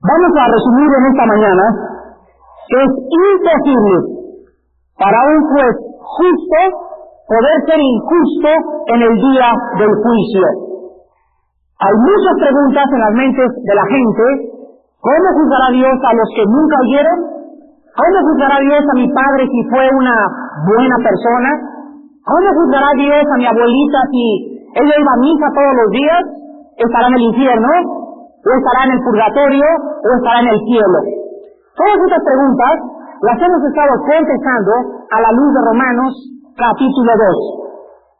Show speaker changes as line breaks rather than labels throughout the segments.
Vamos a resumir en esta mañana que es imposible para un juez justo poder ser injusto en el día del juicio. Hay muchas preguntas en las mentes de la gente. ¿Cómo juzgará Dios a los que nunca oyeron? ¿Cómo juzgará Dios a mi padre si fue una buena persona? ¿Cómo juzgará Dios a mi abuelita si ella iba a misa todos los días? ¿Estará en el infierno? ¿O estará en el purgatorio? ¿O estará en el cielo? Todas estas preguntas las hemos estado contestando a la luz de Romanos capítulo 2.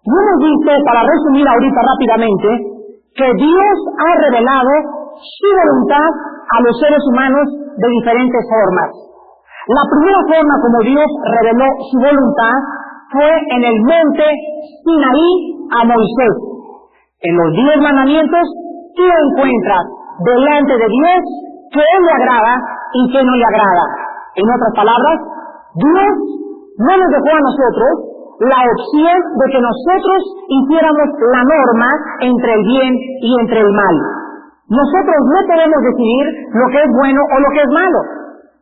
Y hemos visto, para resumir ahorita rápidamente, que Dios ha revelado su voluntad a los seres humanos de diferentes formas. La primera forma como Dios reveló su voluntad fue en el monte Sinaí a Moisés. En los 10 mandamientos tú encuentras delante de Dios que Él le agrada y que no le agrada. En otras palabras, Dios no nos dejó a nosotros la opción de que nosotros hiciéramos la norma entre el bien y entre el mal. Nosotros no podemos decidir lo que es bueno o lo que es malo.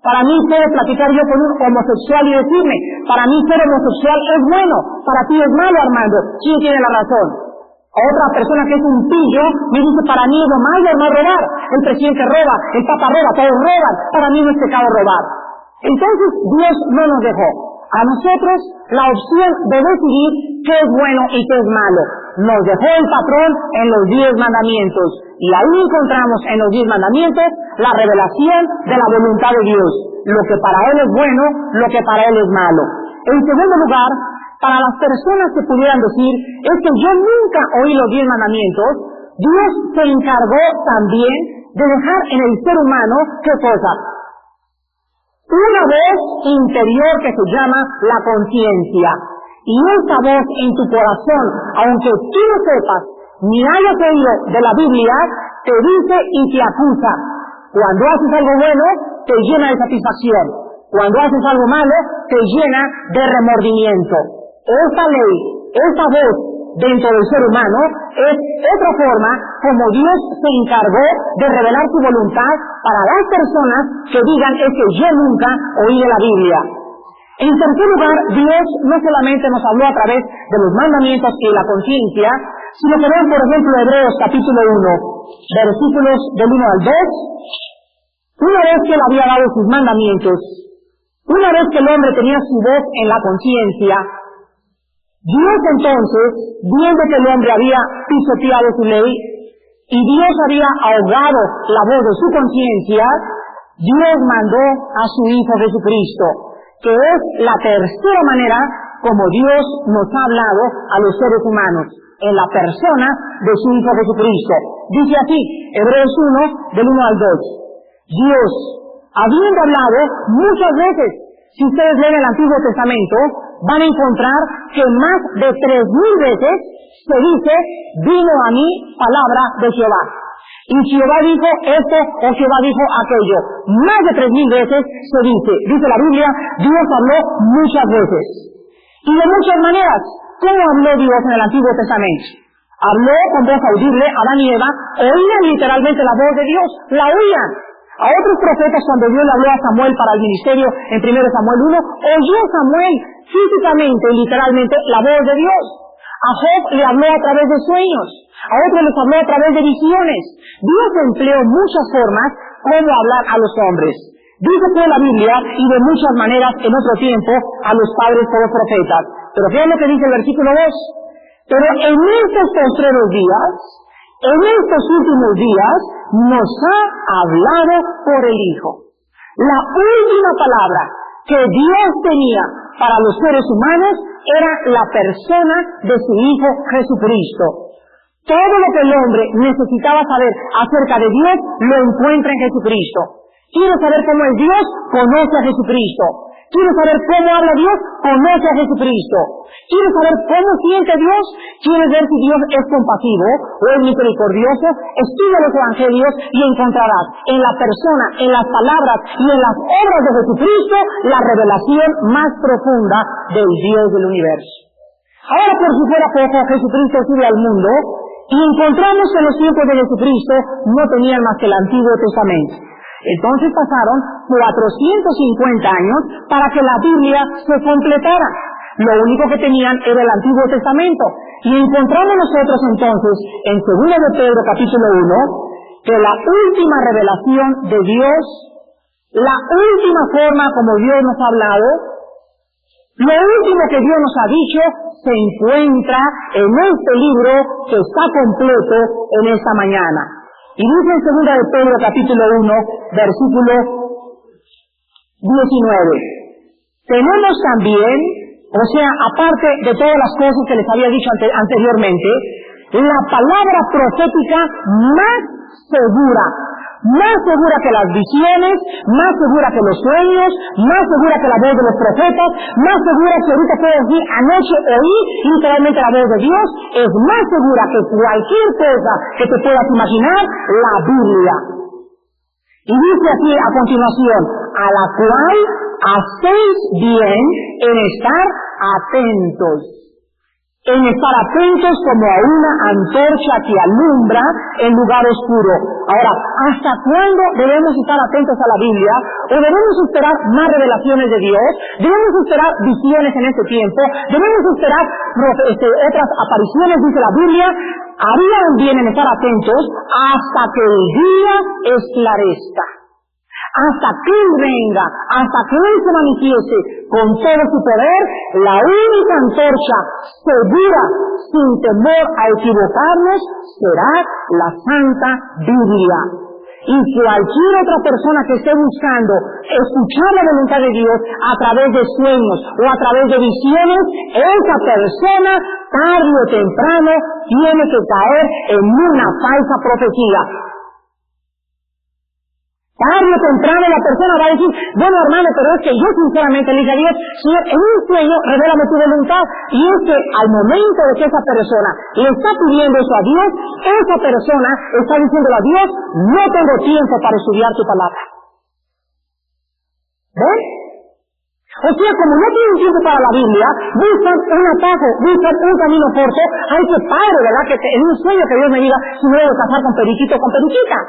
Para mí puedo platicar yo con un homosexual y decirme, para mí ser homosexual es bueno, para ti es malo, Armando. ¿Quién tiene la razón? Otra persona que es un pillo me dice, para mí es lo malo no robar. El presidente roba, el papa roba, todos roban. Para mí no es pecado robar. Entonces Dios no nos dejó a nosotros la opción de decidir qué es bueno y qué es malo. Nos dejó el patrón en los 10 mandamientos. Y ahí encontramos en los 10 mandamientos la revelación de la voluntad de Dios. Lo que para Él es bueno, lo que para Él es malo. En segundo lugar, para las personas que pudieran decir, es que yo nunca oí los 10 mandamientos, Dios se encargó también de dejar en el ser humano, ¿qué cosa? Una voz interior que se llama la conciencia. Y esa voz en tu corazón, aunque tú no sepas, ni hayas oído de la Biblia, te dice y te acusa. Cuando haces algo bueno, te llena de satisfacción. Cuando haces algo malo, te llena de remordimiento. Esta ley, esta voz dentro del ser humano, es otra forma como Dios se encargó de revelar su voluntad para las personas que digan, es que yo nunca oí de la Biblia. En tercer lugar, Dios no solamente nos habló a través de los mandamientos y la conciencia, sino que ven, por ejemplo, Hebreos capítulo 1, versículos del 1 al 2, una vez que Él había dado sus mandamientos, una vez que el hombre tenía su voz en la conciencia, Dios entonces, viendo que el hombre había pisoteado su ley, y Dios había ahogado la voz de su conciencia, Dios mandó a su Hijo Jesucristo, que es la tercera manera como Dios nos ha hablado a los seres humanos, en la persona de su Hijo Jesucristo. Dice así, Hebreos 1, del 1 al 2. Dios, habiendo hablado muchas veces, si ustedes leen el Antiguo Testamento, van a encontrar que más de 3,000 veces se dice, vino a mí palabra de Jehová. Y Jehová dijo esto o Jehová dijo aquello. Más de 3,000 veces se dice la Biblia, Dios habló muchas veces. Y de muchas maneras. ¿Cómo habló Dios en el Antiguo Testamento? Habló con voz audible, Adán y Eva oían literalmente la voz de Dios, la oían. A otros profetas, cuando Dios le habló a Samuel para el ministerio en 1 Samuel 1, oyó Samuel físicamente y literalmente la voz de Dios. A Job le habló a través de sueños, a otros les habló a través de visiones. Dios empleó muchas formas como hablar a los hombres. Dice que la Biblia, y de muchas maneras en otro tiempo, a los padres por los profetas. Pero fíjense lo que dice el versículo 2. Pero en estos postreros días, en estos últimos días, nos ha hablado por el Hijo. La última palabra que Dios tenía para los seres humanos era la persona de su Hijo Jesucristo. Todo lo que el hombre necesitaba saber acerca de Dios, lo encuentra en Jesucristo. ¿Quieres saber cómo es Dios? Conoce a Jesucristo. ¿Quieres saber cómo habla Dios? Conoce a Jesucristo. ¿Quieres saber cómo siente Dios? ¿Quieres ver si Dios es compasivo o es misericordioso? Estudia los evangelios y encontrarás en la persona, en las palabras y en las obras de Jesucristo la revelación más profunda del Dios del universo. Ahora, por si fuera poco, Jesucristo sube al mundo y encontramos que los tiempos de Jesucristo no tenían más que el Antiguo Testamento. Entonces pasaron 450 años para que la Biblia se completara. Lo único que tenían era el Antiguo Testamento. Y encontramos nosotros entonces, en 2 de Pedro capítulo 1, que la última revelación de Dios, la última forma como Dios nos ha hablado, lo último que Dios nos ha dicho, se encuentra en este libro que está completo en esta mañana. Y dice en 2 de Pedro capítulo 1, versículo 19. Tenemos también, o sea, aparte de todas las cosas que les había dicho anteriormente, la palabra profética más segura que las visiones, más segura que los sueños, más segura que la voz de los profetas, más segura que ahorita puedo decir, anoche oí literalmente la voz de Dios, es más segura que cualquier cosa que te puedas imaginar, la Biblia. Y dice aquí a continuación, a la cual hacéis bien en estar atentos. En estar atentos como a una antorcha que alumbra en lugar oscuro. Ahora, ¿hasta cuándo debemos estar atentos a la Biblia? ¿O debemos esperar más revelaciones de Dios? ¿Debemos esperar visiones en este tiempo? ¿Debemos esperar otras apariciones, dice la Biblia? Harían bien en estar atentos hasta que el día esclarezca. Hasta que Él venga, hasta que Él se manifieste con todo su poder, la única antorcha segura, sin temor a equivocarnos, será la Santa Biblia. Y cualquier otra persona que esté buscando escuchar la voluntad de Dios a través de sueños o a través de visiones, esa persona, tarde o temprano, tiene que caer en una falsa profecía. Tarde o temprano la persona va a decir, bueno hermano, pero es que yo sinceramente le dije a Dios, Señor, en un sueño revélame tu voluntad. Y es que al momento de que esa persona le está pidiendo eso a Dios, esa persona está diciéndole a Dios, no tengo tiempo para estudiar tu palabra. ¿Ven? O sea, como no tienen tiempo para la Biblia, buscan un atajo, buscan un camino corto. Ay, qué padre, ¿verdad? Que en un sueño que Dios me diga si me debo casar con periquito o con periquita.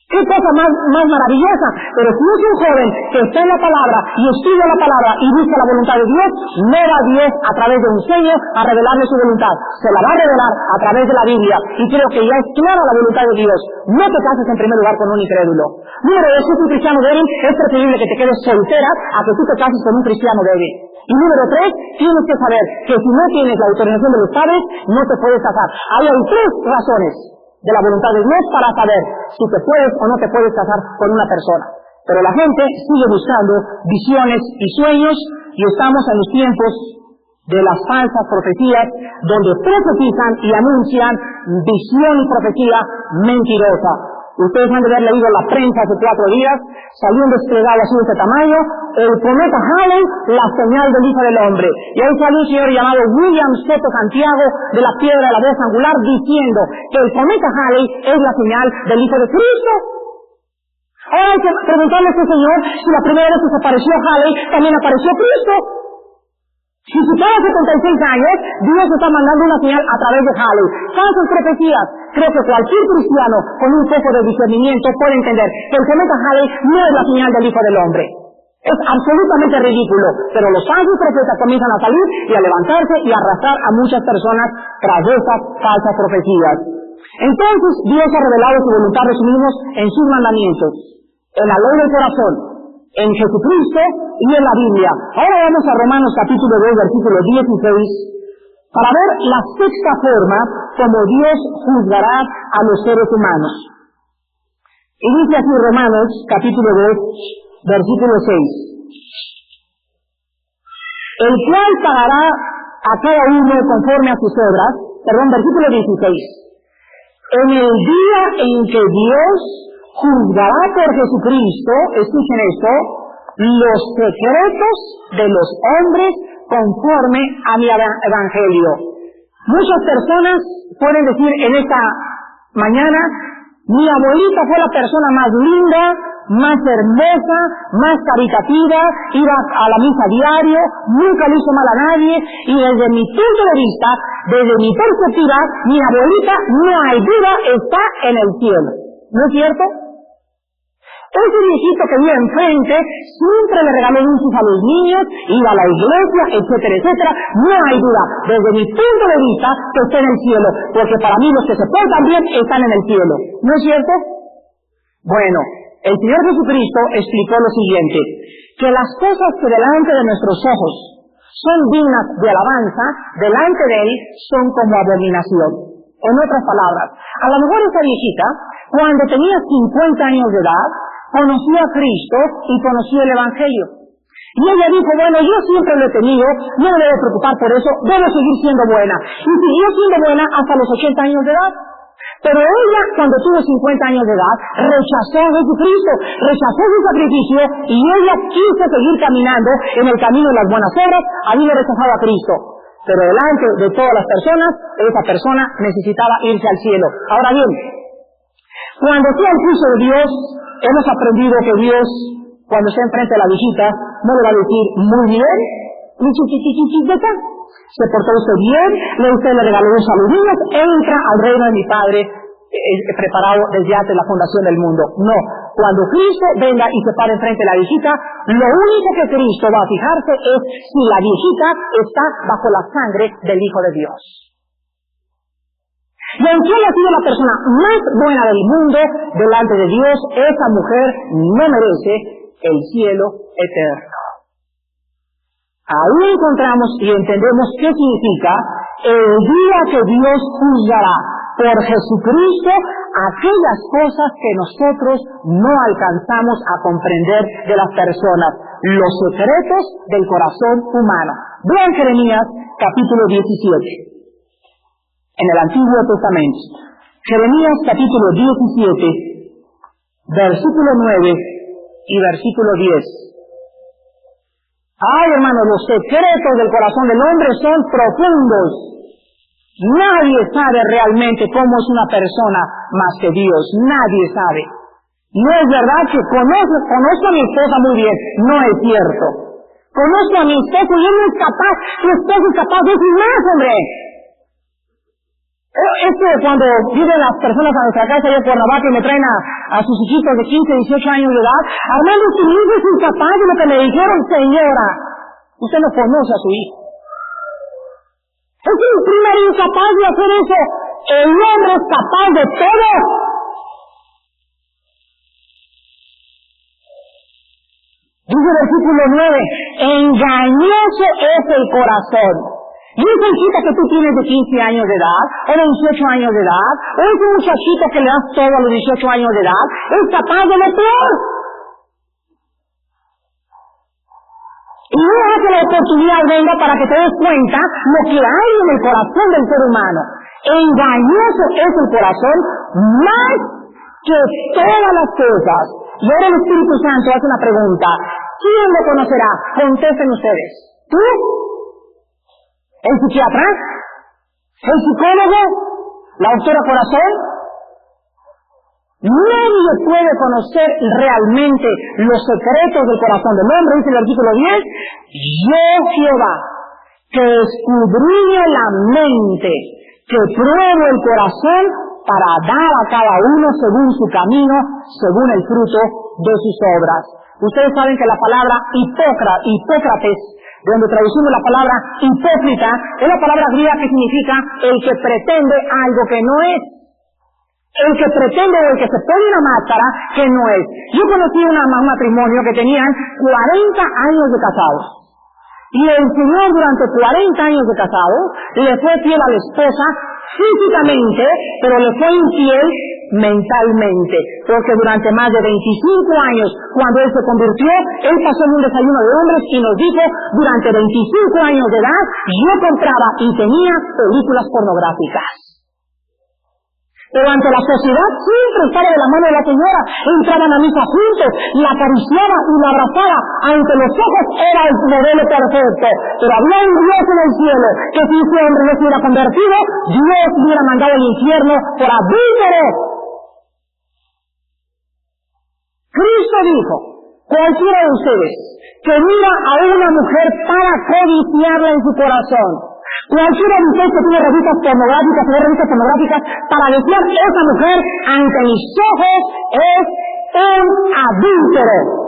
¡Qué cosa más maravillosa! Pero si es un joven que está en la palabra y estudia la palabra y busca la voluntad de Dios, no va Dios a través de un sueño a revelarle su voluntad. Se la va a revelar a través de la Biblia. Y creo que ya es clara la voluntad de Dios. No te cases en primer lugar con un incrédulo. Número 2, si es un cristiano débil, es preferible que te quedes soltera a que tú te cases con un cristiano débil. Y número 3, tienes que saber que si no tienes la autorización de los padres, no te puedes casar. Hay 3 razones de la voluntad de Dios para saber si te puedes o no te puedes casar con una persona. Pero la gente sigue buscando visiones y sueños, y estamos en los tiempos de las falsas profecías, donde profetizan y anuncian visión y profecía mentirosa. Ustedes han de haber leído la prensa hace 4 días, salió un desplegado así de este tamaño, el cometa Halley, la señal del Hijo del Hombre. Y ahí salió un señor llamado William Soto Santiago, de la Piedra de la Voz Angular, diciendo que el cometa Halley es la señal del Hijo de Cristo. Ahora hay que preguntarle a este señor si la primera vez que se apareció Halley, también apareció Cristo. Si cada 76 años, Dios está mandando una señal a través de Halley. Falsas profecías. Creo que cualquier cristiano con un poco de discernimiento puede entender que el cometa Halley no es la señal del Hijo del Hombre. Es absolutamente ridículo, pero los falsos profetas comienzan a salir y a levantarse y a arrastrar a muchas personas tras esas falsas profecías. Entonces, Dios ha revelado su voluntad, resumimos, en sus mandamientos, en la ley del corazón, en Jesucristo y en la Biblia. Ahora vamos a Romanos capítulo 2, versículo 16, para ver la 6ª forma como Dios juzgará a los seres humanos. Y dice así Romanos capítulo 2, versículo 6. El cual pagará a cada uno conforme a sus obras, versículo 16. En el día en que Dios juzgará por Jesucristo, escuchen esto, los secretos de los hombres conforme a mi evangelio. Muchas personas pueden decir en esta mañana, mi abuelita fue la persona más linda, más hermosa, más caritativa, iba a la misa diario, nunca le hizo mal a nadie, y desde mi punto de vista, desde mi perspectiva, mi abuelita, no hay duda, está en el cielo. ¿No es cierto? Ese viejito que vive enfrente siempre le regaló dulces a los niños, iba a la iglesia, etcétera, etcétera. No hay duda, desde mi punto de vista, que está en el cielo, porque para mí los que se portan bien están en el cielo. ¿No es cierto? Bueno, el Señor Jesucristo explicó lo siguiente, que las cosas que delante de nuestros ojos son dignas de alabanza, delante de Él son como abominación. En otras palabras, a lo mejor esa viejita, cuando tenía 50 años de edad, conocía a Cristo y conocía el Evangelio. Y ella dijo, bueno, yo siempre lo he tenido, no me debo preocupar por eso, debo seguir siendo buena. Y siguió siendo buena hasta los 80 años de edad. Pero ella, cuando tuvo 50 años de edad, rechazó a Jesucristo, rechazó su sacrificio, y ella quiso seguir caminando en el camino de las buenas obras, habiendo rechazado a Cristo. Pero delante de todas las personas, esa persona necesitaba irse al cielo. Ahora bien, cuando sea el juicio de Dios, hemos aprendido que Dios, cuando está enfrente de la viejita, no le va a decir muy bien, ni chiquitita. Se portó usted bien, usted le regaló un saludillos, entra al reino de mi Padre, preparado desde antes de la fundación del mundo. No, cuando Cristo venga y se pare enfrente de la viejita, lo único que Cristo va a fijarse es si la viejita está bajo la sangre del Hijo de Dios. Y aunque ella ha sido la persona más buena del mundo delante de Dios, esa mujer no merece el cielo eterno. Ahí encontramos y entendemos qué significa el día que Dios juzgará por Jesucristo aquellas cosas que nosotros no alcanzamos a comprender de las personas, los secretos del corazón humano. Vean Jeremías capítulo 17, en el Antiguo Testamento. Jeremías capítulo 17, versículo 9 y versículo 10. Ay, hermano, los secretos del corazón del hombre son profundos. Nadie sabe realmente cómo es una persona más que Dios. Nadie sabe. No es verdad que conozco a mi esposa muy bien. No es cierto. Conozco a mi esposo y él no es capaz. Mi esposo es capaz de decir más, hombre. Cuando vienen las personas a nuestra casa allá por Cuernavaca y me traen a sus hijitos de 15, 18 años de edad, Armando, su hijo es incapaz de lo que me dijeron, señora. Usted no conoce a su hijo. Es un primo incapaz de hacer eso. El hombre es capaz de todo. Dice el versículo 9, engañoso es el corazón. Y esa hijita que tú tienes de 15 años de edad, o de 18 años de edad, o ese muchachito que le das todo a los 18 años de edad, es capaz de lo peor. Y no deja que la oportunidad venga para que te des cuenta lo que hay en el corazón del ser humano. Engañoso es el corazón más que todas las cosas. Y ahora el Espíritu Santo hace una pregunta. ¿Quién lo conocerá? Contesten ustedes. ¿Tú? ¿El psiquiatra? ¿El psicólogo? ¿La doctora corazón? Nadie puede conocer realmente los secretos del corazón del hombre, dice el artículo 10. Yo, Jehová, que escudriño la mente, que pruebo el corazón para dar a cada uno según su camino, según el fruto de sus obras. Ustedes saben que la palabra Hipócrates, de donde traducimos la palabra hipócrita, es la palabra griega que significa el que pretende algo que no es. El que pretende o el que se pone una máscara que no es. Yo conocí un matrimonio que tenían 40 años de casados. Y el señor durante 40 años de casados le fue fiel a la esposa físicamente, pero le fue infiel mentalmente, porque durante más de 25 años, cuando él se convirtió, él pasó en un desayuno de hombres y nos dijo, durante 25 años de edad, yo compraba y tenía películas pornográficas. Pero ante la sociedad siempre estaba de la mano de la señora, entraban a misa juntos, la acariciaba y la abrazaba, ante los ojos era el modelo perfecto, pero había un Dios en el cielo, que si ese hombre no se hubiera convertido, Dios hubiera mandado al infierno por adúltero. Cristo dijo, cualquiera de ustedes que mira a una mujer para codiciarla en su corazón, cualquiera de ustedes que tiene revistas pornográficas para desear esa mujer ante mis ojos es un adúltero.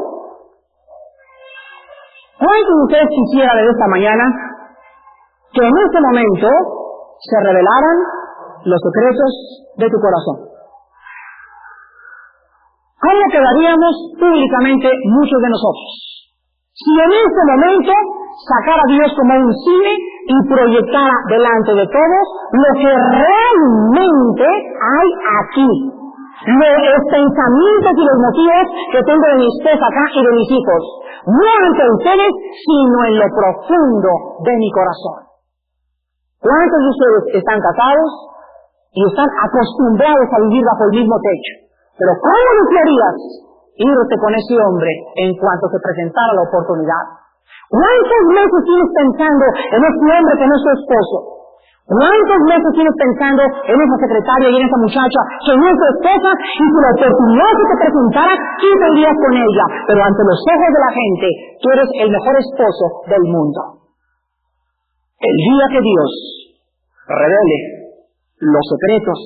¿Cuántos de ustedes quisieran de esta mañana que en este momento se revelaran los secretos de tu corazón? ¿Cómo quedaríamos públicamente muchos de nosotros si en este momento sacara a Dios como un cine y proyectara delante de todos lo que realmente hay aquí? Los pensamientos y los motivos que tengo de mi esposa acá y de mis hijos, no ante ustedes, sino en lo profundo de mi corazón. ¿Cuántos de ustedes están casados y están acostumbrados a vivir bajo el mismo techo? Pero ¿cómo desearías irte con ese hombre en cuanto se presentara la oportunidad? ¿Cuántos meses tienes pensando en ese hombre que no es tu esposo? ¿Cuántos meses tienes pensando en esa secretaria y en esa muchacha que no es tu esposa, y si la oportunidad que te presentara, tú te irías con ella? Pero ante los ojos de la gente, tú eres el mejor esposo del mundo. El día que Dios revele los secretos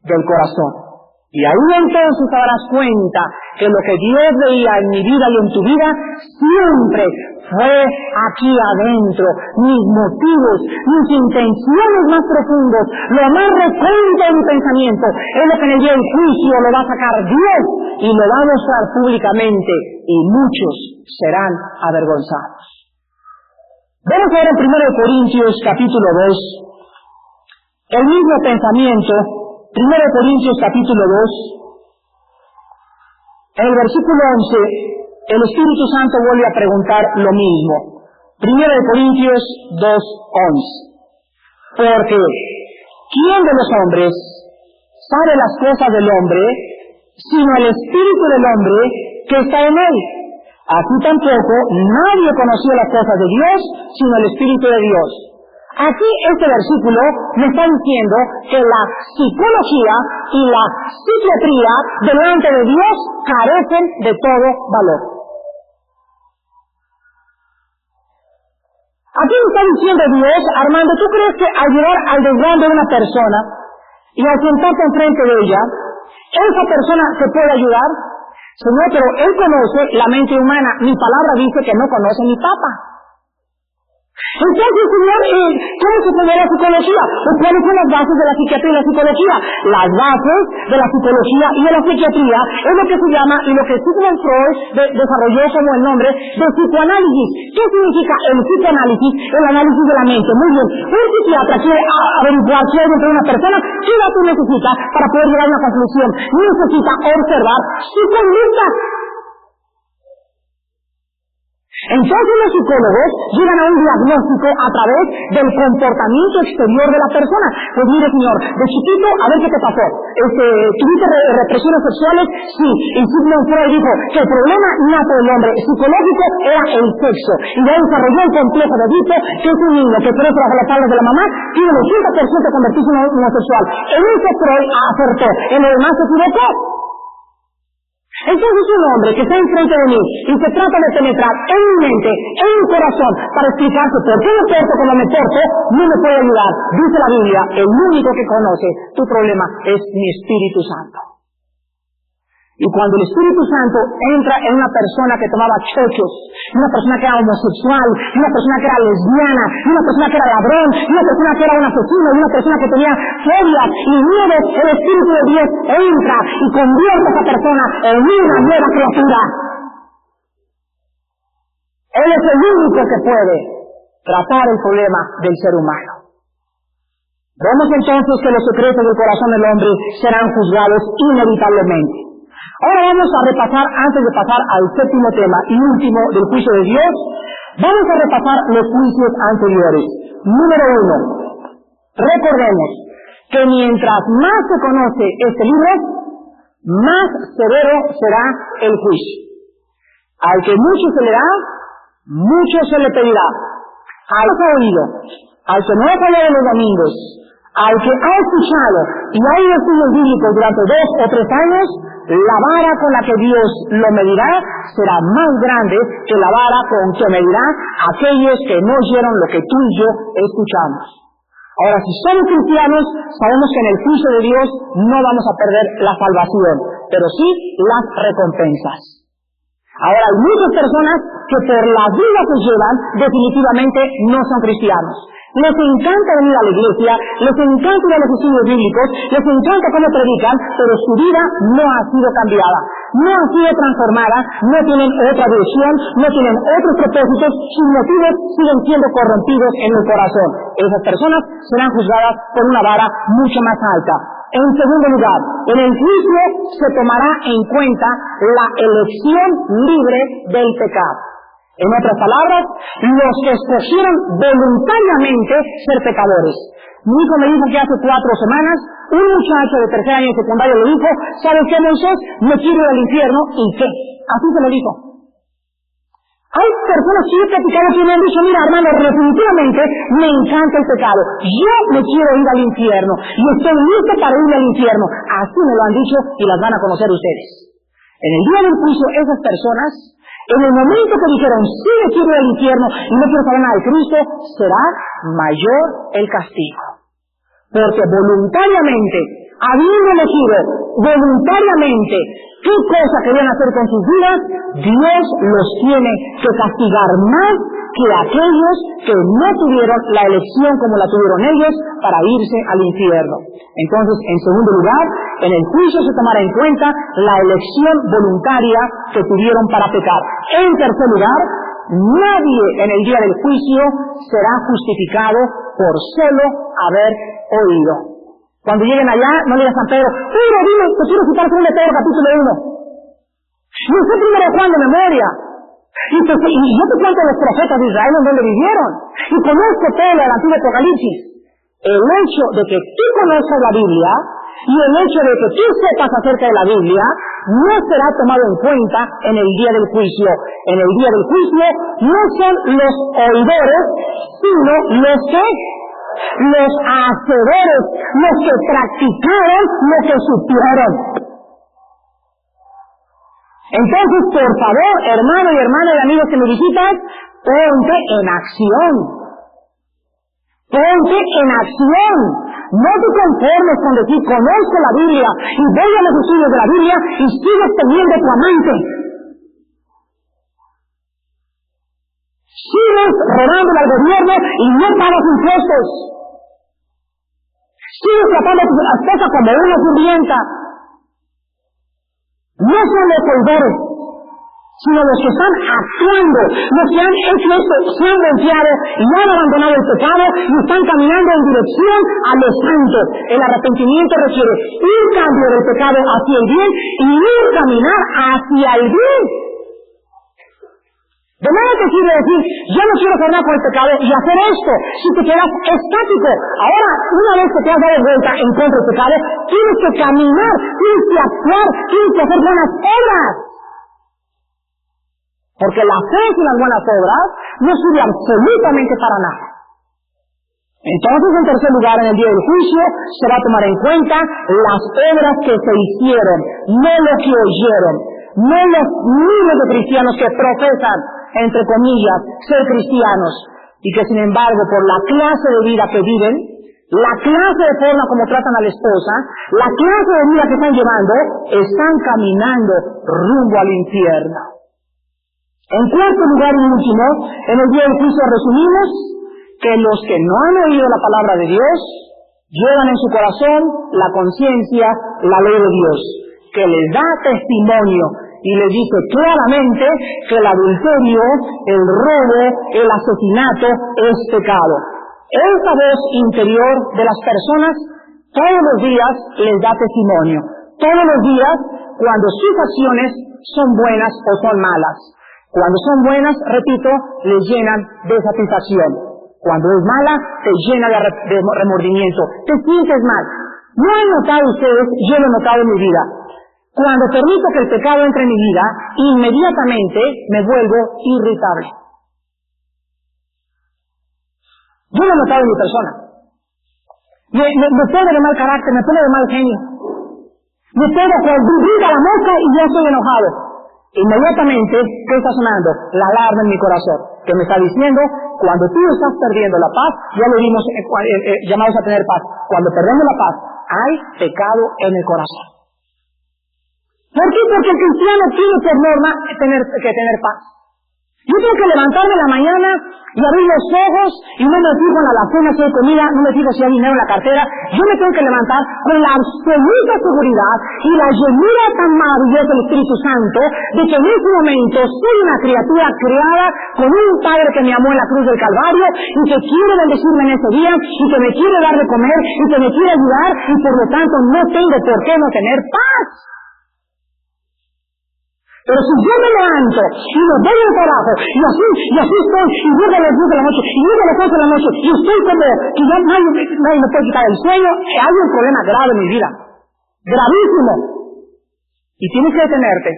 del corazón, y ahí entonces te darás cuenta que lo que Dios veía en mi vida y en tu vida siempre fue aquí adentro. Mis motivos, mis intenciones más profundos, lo más recóndito de mi pensamiento, es lo que en el día del juicio lo va a sacar Dios y lo va a mostrar públicamente, y muchos serán avergonzados. Vamos a ver en 1 Corintios capítulo 2 el mismo pensamiento. 1 Corintios capítulo 2, en el versículo 11, el Espíritu Santo vuelve a preguntar lo mismo. 1 Corintios 2:11. Porque ¿quién de los hombres sabe las cosas del hombre, sino el Espíritu del hombre que está en él? Así tampoco nadie conoció las cosas de Dios, sino el Espíritu de Dios. Aquí este versículo me está diciendo que la psicología y la psiquiatría delante de Dios carecen de todo valor. Aquí me está diciendo Dios: Armando, ¿tú crees que al llegar al desván de una persona y al sentarte enfrente de ella, esa persona se puede ayudar? Señor, pero él conoce la mente humana. Mi palabra dice que no conoce mi papa. Entonces, Señor, ¿cómo se pone la psicología? ¿Cuáles son las bases de la psiquiatría y la psicología? Las bases de la psicología y de la psiquiatría es lo que se llama, y lo que Sigmund Freud desarrolló como el nombre de psicoanálisis. ¿Qué significa el psicoanálisis? El análisis de la mente. Muy bien, un psiquiatra quiere averiguar qué hay dentro de una persona. ¿Qué datos necesita para poder llegar a una conclusión? Necesita observar su conducta. Entonces los psicólogos llegan a un diagnóstico a través del comportamiento exterior de la persona. Pues mire, señor, de chiquito, a ver qué te pasó. ¿Tuviste represiones sexuales? Sí. Y Sigmund Freud dijo que el problema nato del hombre psicológico era el sexo. Y ya desarrolló el complejo de Edipo, que es un niño que crece bajo las tablas de la mamá, tiene el 80% de convertirse en homosexual. En eso Freud acertó, en lo demás se equivocó. Entonces un hombre que está enfrente de mí y se trata de penetrar en mi mente, en mi corazón, para explicarse por qué me porto como me porto, no me puede ayudar. Dice la Biblia: el único que conoce tu problema es mi Espíritu Santo. Y cuando el Espíritu Santo entra en una persona que tomaba chochos, una persona que era homosexual, una persona que era lesbiana, una persona que era ladrón, una persona que era un asesino, una persona que tenía fobias y miedos, el Espíritu de Dios entra y convierte a esa persona en una nueva criatura. Él es el único que puede tratar el problema del ser humano. Vemos entonces que los secretos del corazón del hombre serán juzgados inevitablemente. Ahora vamos a repasar, antes de pasar al séptimo tema y último del juicio de Dios, vamos a repasar los juicios anteriores. Número 1. Recordemos que mientras más se conoce este libro, más severo será el juicio. Al que mucho se le da, mucho se le pedirá. Al que ha oído, al que no ha fallado los domingos, al que ha escuchado y ha ido a estudios bíblicos durante 2 o 3 años, la vara con la que Dios lo medirá será más grande que la vara con que medirá aquellos que no oyeron lo que tú y yo escuchamos. Ahora, si somos cristianos, sabemos que en el juicio de Dios no vamos a perder la salvación. pero sí las recompensas. Ahora, hay muchas personas que por la vida que llevan definitivamente no son cristianos. Les encanta venir a la iglesia, les encanta ir a los estudios bíblicos, les encanta cómo predican, pero su vida no ha sido cambiada, no ha sido transformada, no tienen otra visión, no tienen otros propósitos, sus motivos siguen siendo corrompidos en el corazón. Esas personas serán juzgadas por una vara mucho más alta. En segundo lugar, en el juicio se tomará en cuenta la elección libre del pecado. En otras palabras, los que escogieron voluntariamente ser pecadores. Mi hijo me dijo que hace 4 semanas, un muchacho de tercer año de secundaria le dijo, ¿sabes qué, Moisés? Me quiero ir al infierno, ¿y qué? Así se lo dijo. Hay personas que yo he platicado que me han dicho, mira hermano, definitivamente me encanta el pecado, yo me quiero ir al infierno, y estoy listo para ir al infierno. Así me lo han dicho y las van a conocer ustedes. En el día del juicio, esas personas, en el momento que dijeron, sí me quiero ir al infierno y no quiero saber nada de Cristo, será mayor el castigo. Porque voluntariamente, habiendo elegido voluntariamente qué cosa querían hacer con sus vidas, Dios los tiene que castigar más que aquellos que no tuvieron la elección como la tuvieron ellos para irse al infierno. Entonces, en segundo lugar, en el juicio se tomará en cuenta la elección voluntaria que tuvieron para pecar. En tercer lugar, nadie en el día del juicio será justificado por solo haber oído. Cuando lleguen allá, no le digan a San Pedro, Pedro, dime, te quiero citar 2 Pedro capítulo 1. Yo sé primero Juan de memoria. Y yo te cuento los profetas de Israel en donde vivieron. Y conozco todo el Antiguo Apocalipsis. El hecho de que tú conozcas la Biblia y el hecho de que tú sepas acerca de la Biblia no será tomado en cuenta en el día del juicio. En el día del juicio no son los oidores, sino los hacedores, los que practicaron lo que supieron. Entonces, por favor, hermano y hermana y amigos que me visitan, ponte en acción. Ponte en acción. No te conformes con decir, conozco la Biblia y voy a los estudios de la Biblia y sigues teniendo tu amante. Sigues robándole al gobierno y no pagas impuestos. Sigues tratando a tu esposa como una sirvienta. No son los oidores, sino los que están actuando, los que han hecho esto, se han confiado y han abandonado el pecado y están caminando en dirección a los santos. El arrepentimiento requiere ir cambio del pecado hacia el bien y ir caminar hacia el bien. De nada te sirve decir, yo no quiero hacer nada con el pecado y hacer esto, si te quedas estático. Ahora, una vez que te has dado vuelta en contra del pecado, tienes que caminar, tienes que actuar, tienes que hacer buenas obras. Porque la fe sin las buenas obras no sirve absolutamente para nada. Entonces, en tercer lugar, en el día del juicio, se va a tomar en cuenta las obras que se hicieron, no lo que oyeron, no los miles de cristianos que profesan, entre comillas, ser cristianos, y que sin embargo, por la clase de vida que viven, la clase de forma como tratan a la esposa, la clase de vida que están llevando, están caminando rumbo al infierno. En cuarto lugar y último, en el día del juicio resumimos que los que no han oído la palabra de Dios, llevan en su corazón la conciencia, la ley de Dios, que les da testimonio y les dice claramente que el adulterio, el robo, el asesinato es pecado. Esa voz interior de las personas todos los días les da testimonio. Todos los días, cuando sus acciones son buenas o son malas. Cuando son buenas, repito, les llenan de satisfacción. Cuando es mala, te llena de remordimiento. Te sientes mal. ¿No han notado ustedes? Yo lo he notado en mi vida. Cuando permito que el pecado entre en mi vida, inmediatamente me vuelvo irritable. Yo lo he notado en mi persona. Me pone de mal carácter, me pone de mal genio. Me pego con brinca la mosca y ya estoy enojado. Inmediatamente, ¿qué está sonando? La alarma en mi corazón, que me está diciendo, cuando tú estás perdiendo la paz, ya lo vimos llamados a tener paz. Cuando perdemos la paz, hay pecado en el corazón. ¿Por qué? Porque el cristiano tiene por norma tener paz. Yo tengo que levantarme en la mañana y abrir los ojos y no me fijo en la alacena si hay comida, no me fijo si hay dinero en la cartera. Yo me tengo que levantar con la absoluta seguridad y la llenura tan maravillosa del Espíritu Santo de que en ese momento soy una criatura creada con un Padre que me amó en la cruz del Calvario y que quiere bendecirme en ese día y que me quiere dar de comer y que me quiere ayudar y por lo tanto no tengo por qué no tener paz. Pero si yo me levanto y me voy al trabajo y así estoy y llego a las 10 de la noche y llego a las 11 de la noche y estoy como que ya nadie me puede quitar el sueño, hay un problema grave en mi vida, gravísimo. Y tienes que detenerte,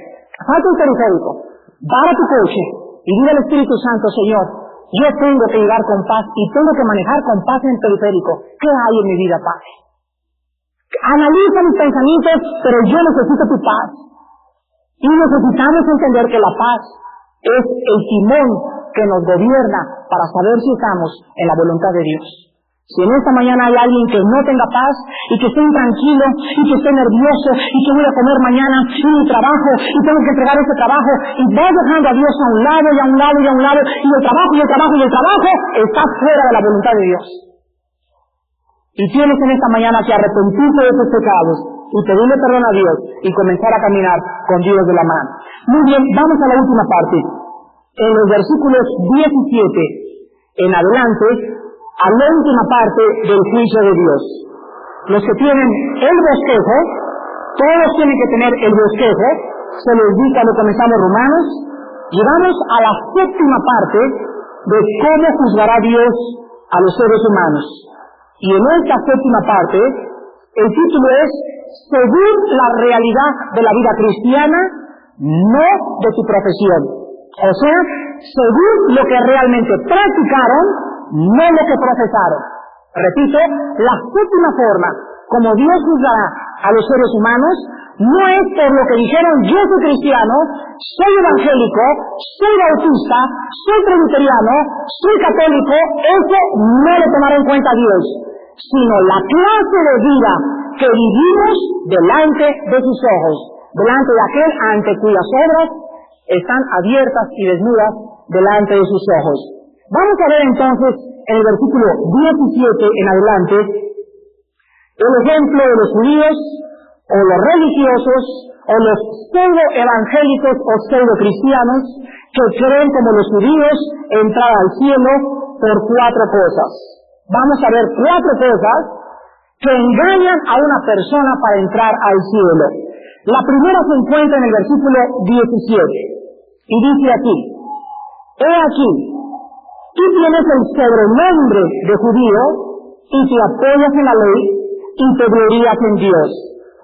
falta un periférico, para tu coche y dile al Espíritu Santo, Señor, yo tengo que llegar con paz y tengo que manejar con paz en el periférico. ¿Qué hay en mi vida, Padre? Analiza mis pensamientos, pero yo necesito tu paz. Y necesitamos entender que la paz es el timón que nos gobierna para saber si estamos en la voluntad de Dios. Si en esta mañana hay alguien que no tenga paz y que esté intranquilo y que esté nervioso y que voy a comer mañana y mi trabajo y tengo que entregar ese trabajo y vas dejando a Dios a un lado y a un lado y a un lado y el trabajo y el trabajo y el trabajo, está fuera de la voluntad de Dios. Y tienes en esta mañana que arrepentirte de tus pecados y pedirle perdón a Dios y comenzar a caminar con Dios de la mano. Muy bien, vamos a la última parte. En los versículos 17 en adelante, a la última parte del juicio de Dios. Los que tienen el bosquejo, todos tienen que tener el bosquejo, se les dice cuando comenzamos Romanos, llegamos a la séptima parte de cómo juzgará Dios a los seres humanos. Y en esta séptima parte, el título es según la realidad de la vida cristiana, no de tu profesión. O sea, según lo que realmente practicaron, no lo que profesaron. Repito, la séptima forma como Dios juzgará a los seres humanos no es por lo que dijeron: yo soy cristiano, soy evangélico, soy bautista, soy presbiteriano, soy católico. Eso no lo tomará en cuenta Dios, sino la clase de vida que vivimos delante de sus ojos, delante de aquel ante cuyas obras están abiertas y desnudas delante de sus ojos. Vamos a ver entonces en el versículo 17 en adelante el ejemplo de los judíos o los religiosos o los pseudo-evangélicos o pseudo-cristianos que creen como los judíos entrar al cielo por 4 cosas. Vamos a ver 4 cosas que engañan a una persona para entrar al cielo. La primera se encuentra en el versículo 17 y dice aquí: he aquí, tú tienes el sobrenombre de judío y te apoyas en la ley y te glorías en Dios.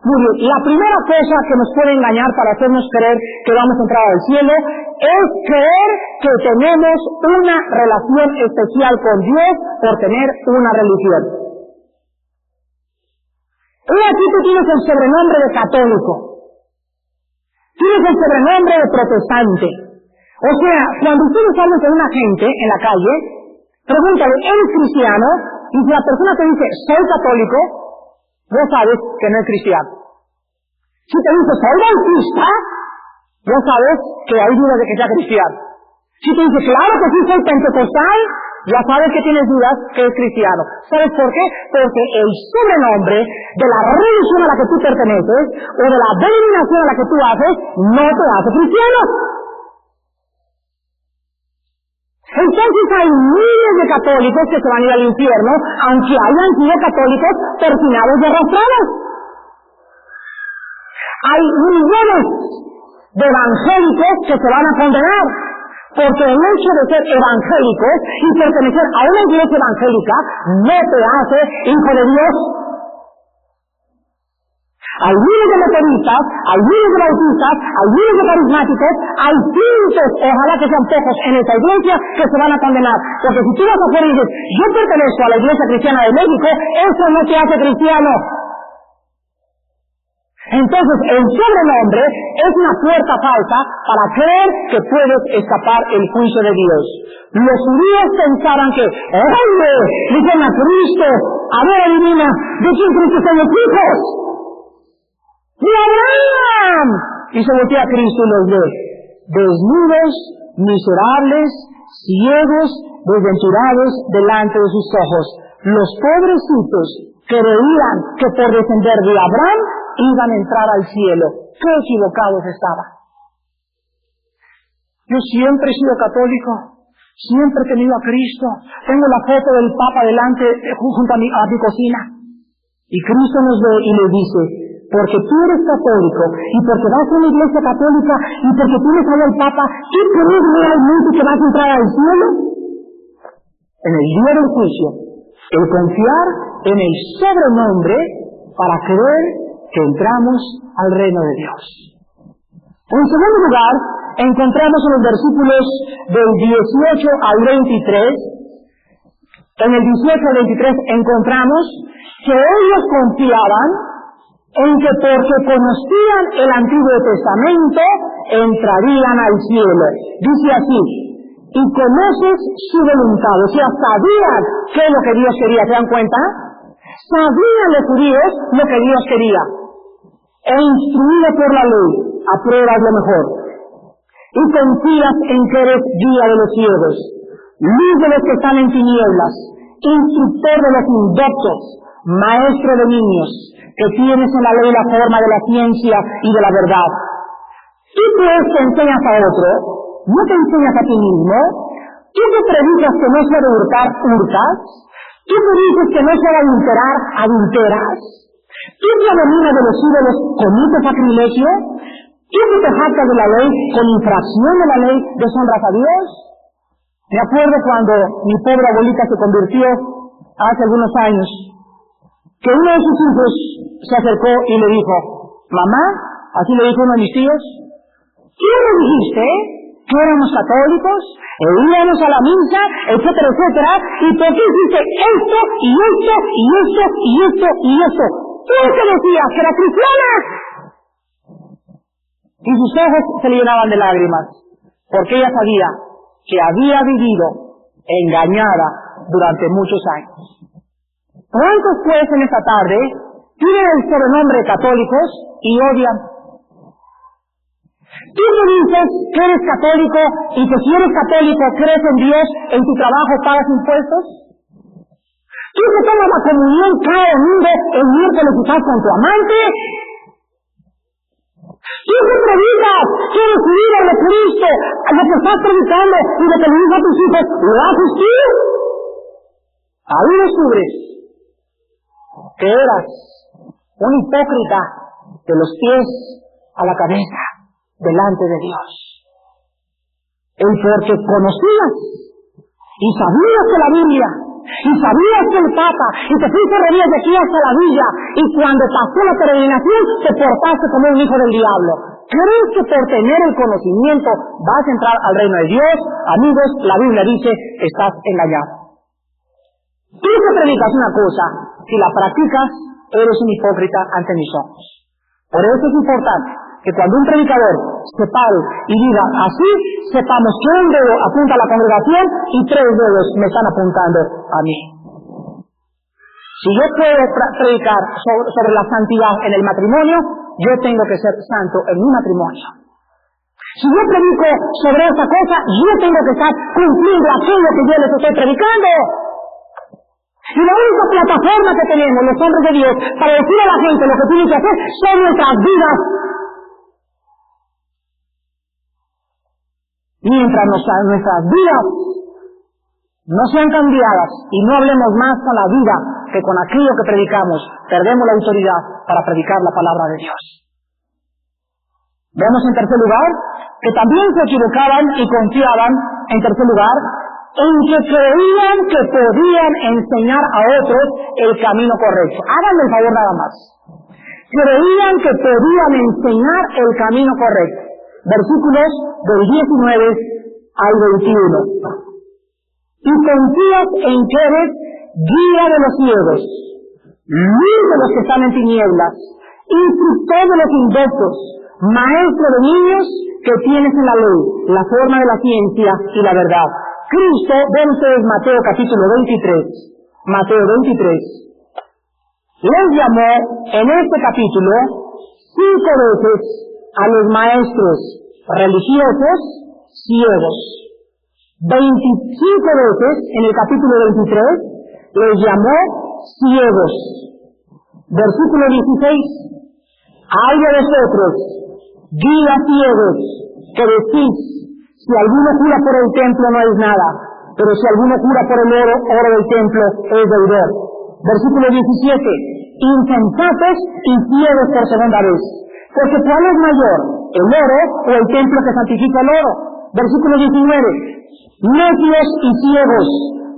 Muy bien, la primera cosa que nos puede engañar para hacernos creer que vamos a entrar al cielo es creer que tenemos una relación especial con Dios por tener una religión. He aquí, tú tienes el sobrenombre de católico, tienes el sobrenombre de protestante. O sea, cuando ustedes hablan con una gente en la calle, pregúntale: ¿eres cristiano? Y si la persona te dice: soy católico, ya sabes que no es cristiano. Si te dice: soy bautista, ya sabes que hay dudas de que sea cristiano. Si te dice: claro que sí, soy pentecostal, ya sabes que tienes dudas que es cristiano. ¿Sabes por qué? Porque el sobrenombre de la religión a la que tú perteneces o de la denominación a la que tú haces no te hace cristiano. Entonces hay miles de católicos que se van a ir al infierno, aunque hayan sido católicos persinados y arrastrados. Hay millones de evangélicos que se van a condenar, porque el hecho de ser evangélicos y pertenecer a una iglesia evangélica no te hace hijo de Dios. Hay miles de metodistas, hay miles de bautistas, hay miles de carismáticos, hay cientos, ojalá que sean pocos en esta iglesia, que se van a condenar. Porque si tú vas a hacer y dices: yo pertenezco a la Iglesia Cristiana de México, eso no te hace cristiano. Entonces, el sobrenombre es una puerta falsa para creer que puedes escapar el juicio de Dios. Los judíos pensaban que: ¡hombre! Dicen a Cristo, a ver, adivina, ¿de quién crees que son los hijos? ¡De Abraham! y se voltea a Cristo y los ve desnudos, miserables, ciegos, desventurados delante de sus ojos. Los pobrecitos creían que por descender de Abraham iban a entrar al cielo. ¡Qué equivocados estaban! Yo siempre he sido católico, siempre he tenido a Cristo, tengo la foto del Papa delante, junto a mi cocina. Y Cristo nos ve y le dice, porque tú eres católico, y porque vas a una iglesia católica, y porque tienes ahí al Papa, ¿tú crees realmente que vas a entrar al cielo? En el día del juicio, el confiar en el sobrenombre para creer que entramos al reino de Dios. En segundo lugar, encontramos en los versículos del 18 al 23, en el 18 al 23 encontramos que ellos confiaban en que porque conocían el Antiguo Testamento, entrarían al cielo. Dice así, y conoces su voluntad, o sea, sabían qué es lo que Dios quería, ¿se dan cuenta? Sabían los judíos lo que Dios quería. E instruido por la ley, apruebas lo mejor. Y confías en que eres guía de los ciegos, luz de los que están en tinieblas, instructor de los indoctos, maestro de niños, que tienes en la ley la forma de la ciencia y de la verdad. Tú pues te enseñas a otro, no te enseñas a ti mismo. Tú que predicas que no se debe hurtar, hurtas. Tú que dices que no se debe adulterar, adulteras. Tú que abominas de los ídolos, cometes sacrilegio. Tú que te jactas de la ley, con infracción de la ley, deshonras a Dios. Me acuerdo cuando mi pobre abuelita se convirtió hace algunos años, que uno de sus hijos se acercó y le dijo, mamá, así le dijo uno de mis tíos, ¿qué me dijiste? Que éramos católicos, íbamos a la misa, etcétera, etcétera, y por qué hiciste esto, y esto, y esto, y esto, y esto. Tú que decías que era cristiana. Y sus ojos se le llenaban de lágrimas, porque ella sabía que había vivido engañada durante muchos años. ¿Cuántos pues en esta tarde tienen el sobrenombre de católicos y odian? Tú me dices que eres católico y que si eres católico crees en Dios, en tu trabajo pagas impuestos. Tú que tomas la comunión cada domingo, el miércoles estás con tu amante. Tú que predicas que eres hijo de Cristo, lo que estás predicando y lo que le dices a tus hijos, lo haces tú. Ahí descubres que eras un hipócrita de los pies a la cabeza delante de Dios. El porque conocías y sabías que la Biblia, y sabías que el Papa, y te fuiste rodillas de aquí hasta la villa, y cuando pasó la peregrinación te portaste como un hijo del diablo. ¿Crees que por tener el conocimiento vas a entrar al reino de Dios? Amigos, la Biblia dice, estás engañado. Tú que predicas una cosa, si la practicas, eres un hipócrita ante mis ojos. Por eso es importante que cuando un predicador se pare y diga así, sepamos que un dedo apunta a la congregación y 3 dedos me están apuntando a mí. Si yo puedo predicar sobre la santidad en el matrimonio, yo tengo que ser santo en mi matrimonio. Si yo predico sobre esa cosa, yo tengo que estar cumpliendo aquello que yo les estoy predicando. Y la única plataforma que tenemos los hombres de Dios para decir a la gente lo que tienen que hacer son nuestras vidas. Mientras nuestras vidas no sean cambiadas y no hablemos más con la vida que con aquello que predicamos, perdemos la autoridad para predicar la palabra de Dios. Vemos en tercer lugar que también se equivocaban y confiaban, en tercer lugar, en que creían que podían enseñar a otros el camino correcto. Háganme el favor nada más. Creían que podían enseñar el camino correcto. Versículos del 19 al 21. Y confías en que eres guía de los ciegos, luz de los que están en tinieblas, instructor de los indoctos, maestro de niños que tienes en la ley, la forma de la ciencia y la verdad. Cristo, ven ustedes Mateo capítulo 23, Mateo 23, les llamó en este capítulo 5 veces a los maestros religiosos ciegos. 25 veces en el capítulo 23 les llamó ciegos. Versículo 16. Hay de vosotros, guías ciegos, que decís, si alguno jura por el templo no es nada, pero si alguno jura por el oro del templo es deudor. Versículo 17. Insensatos y ciegos por segunda vez. Porque ¿cuál es mayor, el oro o el templo que santifica el oro? Versículo 19. Necios y ciegos,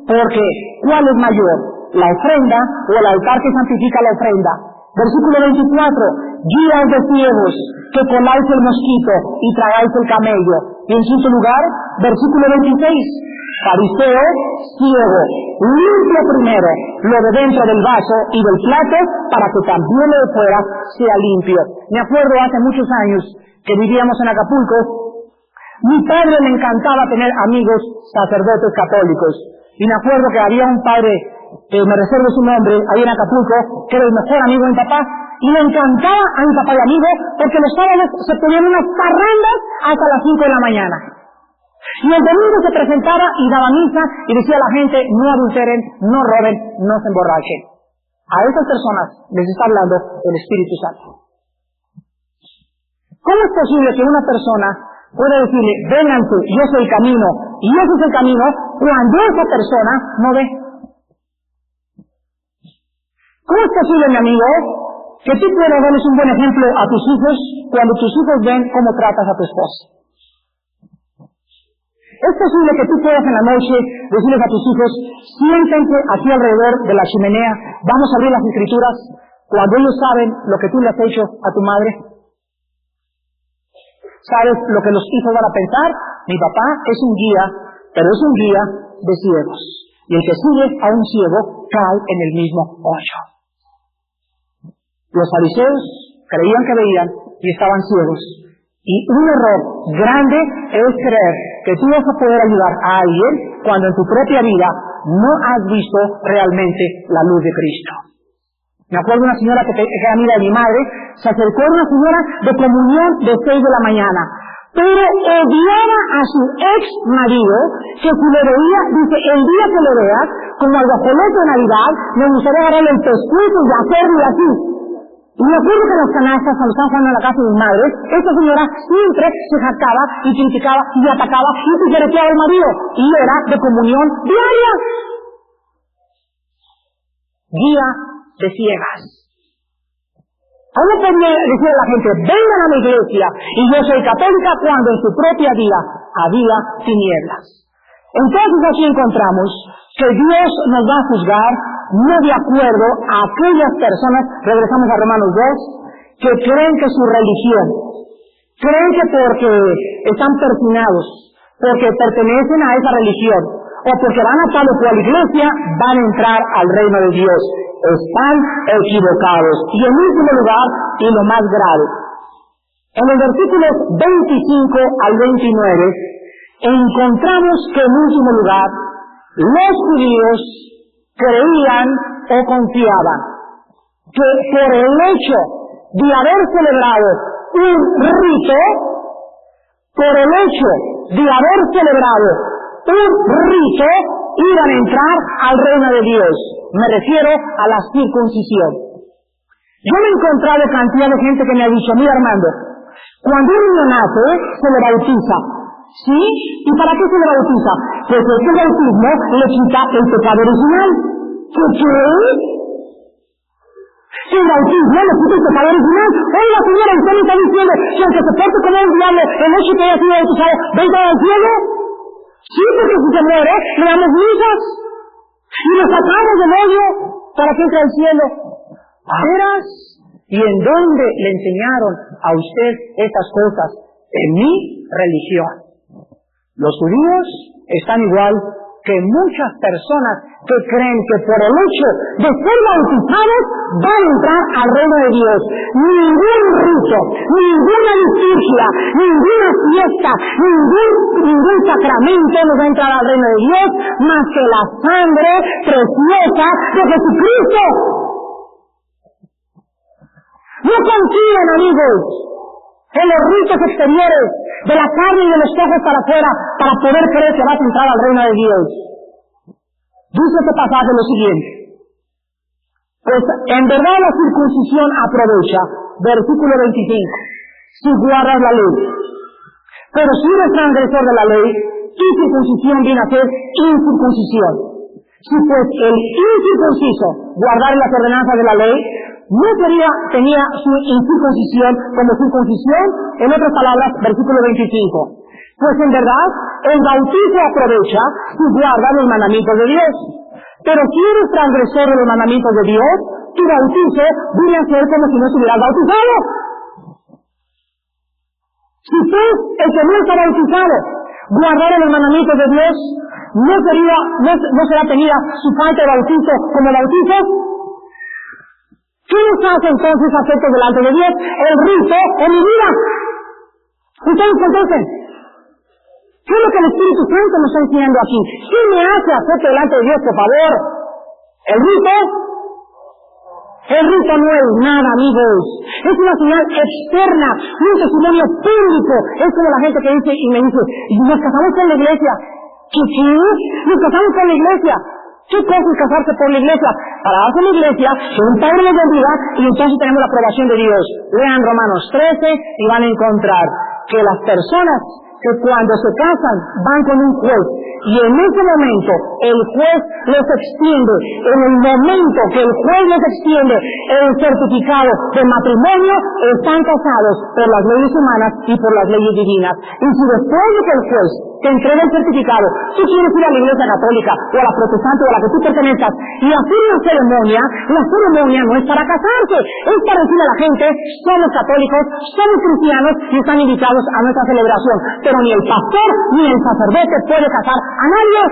porque ¿cuál es mayor, la ofrenda o el altar que santifica la ofrenda? Versículo 24. Guías de ciegos, que coláis el mosquito y tragáis el camello. Y en quinto lugar, versículo 26. Fariseo, ciego, limpia primero lo de dentro del vaso y del plato para que también lo de fuera sea limpio. Me acuerdo hace muchos años que vivíamos en Acapulco. Mi padre le encantaba tener amigos sacerdotes católicos. Y me acuerdo que había un padre, me reservo su nombre, ahí en Acapulco, que era el mejor amigo de mi papá. Y le encantaba a mi papá y amigo porque los sábados se ponían unas parrandas hasta las 5 de la mañana. Y el domingo se presentaba y daba misa y decía a la gente, no adulteren, no roben, no se emborrachen. A esas personas les está hablando el Espíritu Santo. ¿Cómo es posible que una persona pueda decirle, vénganse, yo soy el camino, y ese es el camino, cuando esa persona no ve? ¿Cómo es posible, mi amigo, que tú puedas darles un buen ejemplo a tus hijos cuando tus hijos ven cómo tratas a tu esposa? Es posible que tú puedas en la noche decirles a tus hijos, siéntense aquí alrededor de la chimenea, vamos a abrir las escrituras, cuando ellos saben lo que tú le has hecho a tu madre. ¿Sabes lo que los hijos van a pensar? Mi papá es un guía, pero es un guía de ciegos. Y el que sigue a un ciego cae en el mismo hoyo. Los fariseos creían que veían y estaban ciegos. Y un error grande es creer que tú vas a poder ayudar a alguien cuando en tu propia vida no has visto realmente la luz de Cristo. Me acuerdo de una señora que era amiga de mi madre, se acercó a una señora de comunión de 6 de la mañana, pero odiaba a su ex marido, que si le veía, dice, el día que le veas, como al guajolote de Navidad, me gustaría agarrarle el pescuezo y hacerle así. Y me acuerdo que en las canastas, cuando estaban jugando en la casa de mi madre, esta señora siempre se jactaba y criticaba y atacaba y tijereteaba al marido, y era de comunión diaria. Guía de ciegas. ¿Cómo podría decir a la gente, vengan a la iglesia y yo soy católica cuando en su propia vida había tinieblas? Entonces aquí encontramos que Dios nos va a juzgar no de acuerdo a aquellas personas, regresamos a Romanos 2, que creen que su religión, creen que porque están persinados, porque pertenecen a esa religión, o porque van a tal o cual iglesia, van a entrar al reino de Dios. Están equivocados. Y en último lugar, y lo más grave, en los versículos 25 al 29, encontramos que en último lugar, los judíos creían o confiaban que por el hecho de haber celebrado un rito, por el hecho de haber celebrado un rito, iban a entrar al reino de Dios. Me refiero a la circuncisión. Yo me he encontrado cantidad de gente que me ha dicho, mira Armando, cuando un niño nace, se le bautiza. ¿Sí? ¿Y para qué se le bautiza? Pues este bautismo le quita el pecado original. ¿Qué crees? El bautismo le quita el pecado original. Oiga señora, usted me está diciendo que aunque se porte como un diablo, el hecho que haya sido bautizado, ¿venga al cielo? Sí, porque si se muere, le damos misas. Y lo sacamos del hoyo para que entre al cielo. ¿Veras? ¿Y en dónde le enseñaron a usted estas cosas? En mi religión. Los judíos están igual que muchas personas que creen que por el hecho de ser bautizados van a entrar al reino de Dios. Ningún rito, ninguna liturgia, ninguna fiesta, ningún sacramento nos va a entrar al reino de Dios más que la sangre preciosa de Jesucristo. No confíen, amigos. en los ritos exteriores, de la carne y de los ojos para afuera, para poder creer que vas a entrar al reino de Dios. Dice este pasaje lo siguiente: pues en verdad la circuncisión aprovecha, versículo 25, si guardas la ley. Pero si eres transgresor de la ley, tu circuncisión viene a ser incircuncisión. Si pues el incircunciso guardar las ordenanzas de la ley, no tenía su incircuncisión como circuncisión, en otras palabras, versículo 25. Pues en verdad, el bautizo aprovecha si guardas los mandamientos de Dios. Pero si eres transgresor de los mandamientos de Dios, tu bautizo viene a ser como si no estuvieras bautizado. Si usted, el que no está bautizado, guardara los mandamientos de Dios, no será tenida su falta de bautizo como bautizo. ¿Qué nos hace entonces aceptos delante de Dios? El rito o mi vida. Ustedes contesten. ¿Qué es lo que el Espíritu Santo nos está enseñando aquí? ¿Qué me hace acepto delante de Dios, por favor? ¿El rito? El rito no es nada, amigos. Es una señal externa, un testimonio público. Es como la gente que dice y me dice, nos casamos con la iglesia. ¿Qué? Nos casamos con la iglesia. ¿Qué cosa es casarse por la iglesia? Para darse la iglesia, que un padre nos bendiga y entonces tenemos la aprobación de Dios. Lean Romanos 13 y van a encontrar que las personas que cuando se casan van con un juez y en ese momento el juez les extiende, en el momento que el juez les extiende el certificado de matrimonio, están casados por las leyes humanas y por las leyes divinas. Y si después de que el juez te entrega el certificado, tú quieres ir a la iglesia católica o a la protestante o a la que tú pertenezcas y hacer una ceremonia, la ceremonia no es para casarse, es para decirle a la gente, somos católicos, somos cristianos y están invitados a nuestra celebración. Pero ni el pastor ni el sacerdote puede casar a nadie.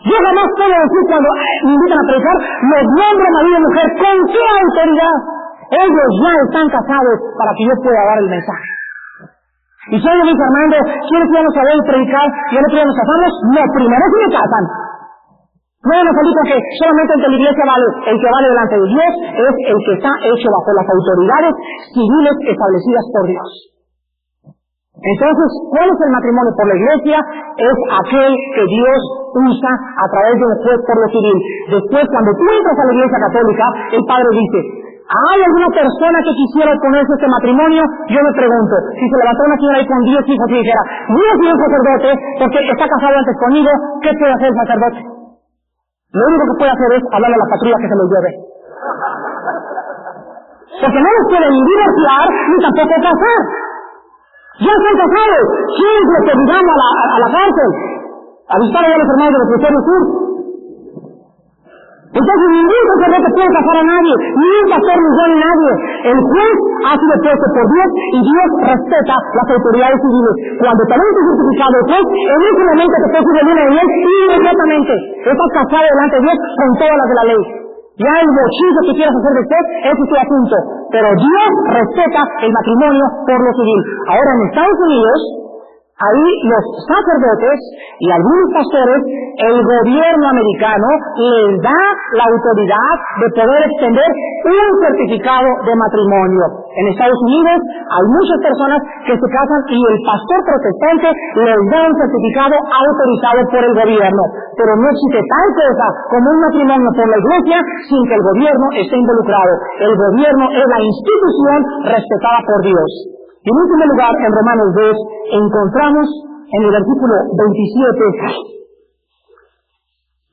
Yo jamás puedo decir cuando me invitan a predicar, los nombres marido y mujer, ¿con qué autoridad? Ellos ya están casados para que yo pueda dar el mensaje. Y si alguien me dice, Armando, ¿quieres que vamos a ver y predicar y el otro día nos casamos? No, primero sí me casan. No nos salí porque solamente el de la iglesia vale, el que vale delante de Dios es el que está hecho bajo las autoridades civiles establecidas por Dios. Entonces, ¿cuál es el matrimonio por la iglesia? Es aquel que Dios usa a través de un juez por lo civil. Después, cuando tú entras a la iglesia católica, el padre dice, ¿hay alguna persona que quisiera oponerse a este matrimonio? Yo me pregunto, si se levantó una señora ahí con 10 hijos y dijera, yo soy un sacerdote porque está casado antes conmigo, ¿qué puede hacer el sacerdote? Lo único que puede hacer es hablarle a la patrulla que se los lleve. Porque no los puede ni divorciar ni tampoco casar. Ya están casados. ¿Quién es lo que digamos a la cárcel? A visitar a los hermanos del Presbiterio Sur. Entonces ningún sacerdote puede casar a nadie, ni un pastor, ni yo, ni nadie. El juez ha sido puesto por Dios y Dios respeta las autoridades civiles. Cuando te ven tu certificado de juez, en ese momento te puedes ir de luna de miel inmediatamente. Estás casado delante de Dios con todas las de la ley. Ya el bochinche que quieras hacer después, ese es tu asunto. Pero Dios respeta el matrimonio por lo civil. Ahora en Estados Unidos, ahí los sacerdotes y algunos pastores, el gobierno americano les da la autoridad de poder extender un certificado de matrimonio. En Estados Unidos hay muchas personas que se casan y el pastor protestante les da un certificado autorizado por el gobierno. Pero no existe tal cosa como un matrimonio por la iglesia sin que el gobierno esté involucrado. El gobierno es la institución respetada por Dios. Y en último lugar, en Romanos 2, encontramos en el versículo 27,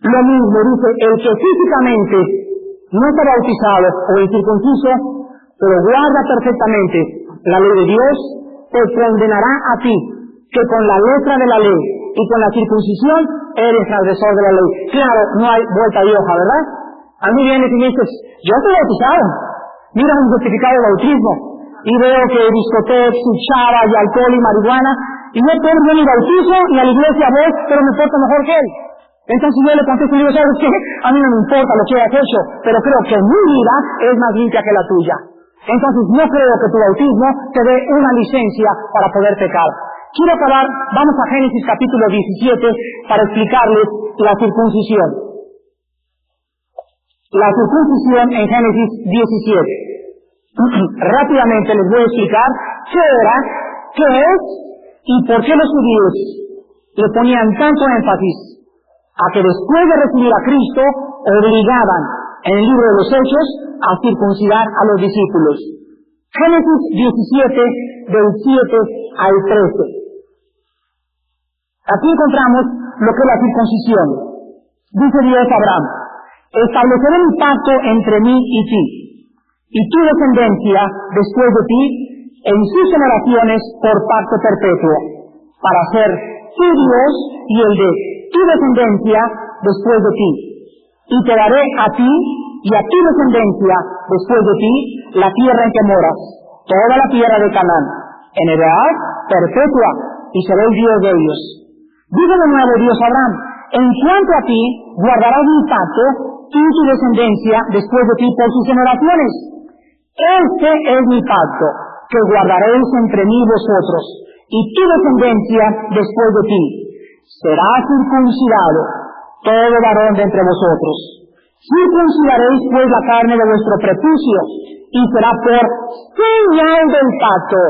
lo mismo, dice, el que físicamente no está bautizado o incircunciso, pero guarda perfectamente la ley de Dios, te condenará a ti, que con la letra de la ley y con la circuncisión eres transgresor de la ley. Claro, no hay vuelta de hoja, ¿verdad? A mí vienes y me dices, yo estoy bautizado, mira mi certificado de bautismo, y veo que discotecas y chavas y alcohol y marihuana, y no tengo ni bautizo, ni a la iglesia voy, pero me porto mejor que él. Entonces yo le contesto y digo, ¿sabes qué? A mí no me importa lo que hayas hecho, pero creo que mi vida es más limpia que la tuya. Entonces no creo que tu bautismo te dé una licencia para poder pecar. Quiero acabar, vamos a Génesis capítulo 17 para explicarles la circuncisión. La circuncisión en Génesis 17. Rápidamente les voy a explicar qué era, qué es y por qué los judíos le ponían tanto énfasis a que después de recibir a Cristo obligaban en el libro de los Hechos a circuncidar a los discípulos. Génesis 17, del 7 al 13. Aquí encontramos lo que es la circuncisión. Dice Dios a Abraham: estableceré un pacto entre mí y ti, y tu descendencia después de ti, en sus generaciones por pacto perpetuo, para ser tu Dios y el de tu descendencia después de ti. Y te daré a ti y a tu descendencia después de ti la tierra en que moras, toda la tierra de Canaán, en heredad perpetua, y seré el Dios de ellos. Dijo de nuevo Dios a Abraham: en cuanto a ti, guardarás mi pacto, tú y tu descendencia después de ti por sus generaciones. Este es mi pacto, que guardaréis entre mí y vosotros, y tu descendencia después de ti. Será circuncidado todo varón de entre vosotros. Circuncidaréis pues la carne de vuestro prepucio, y será por señal del pacto.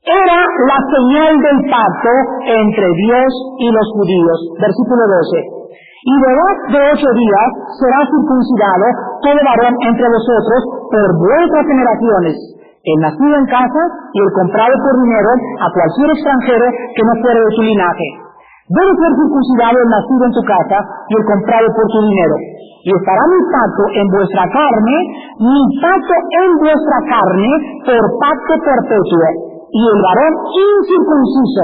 Era la señal del pacto entre Dios y los judíos. Versículo 12. Y de edad de 8 días será circuncidado todo varón entre vosotros por vuestras generaciones, el nacido en casa y el comprado por dinero a cualquier extranjero que no fuera de tu linaje. Debe ser circuncidado el nacido en tu casa y el comprado por tu dinero. Y estará mi pacto en vuestra carne, mi pacto en vuestra carne por pacto perpetuo. Y el varón incircunciso,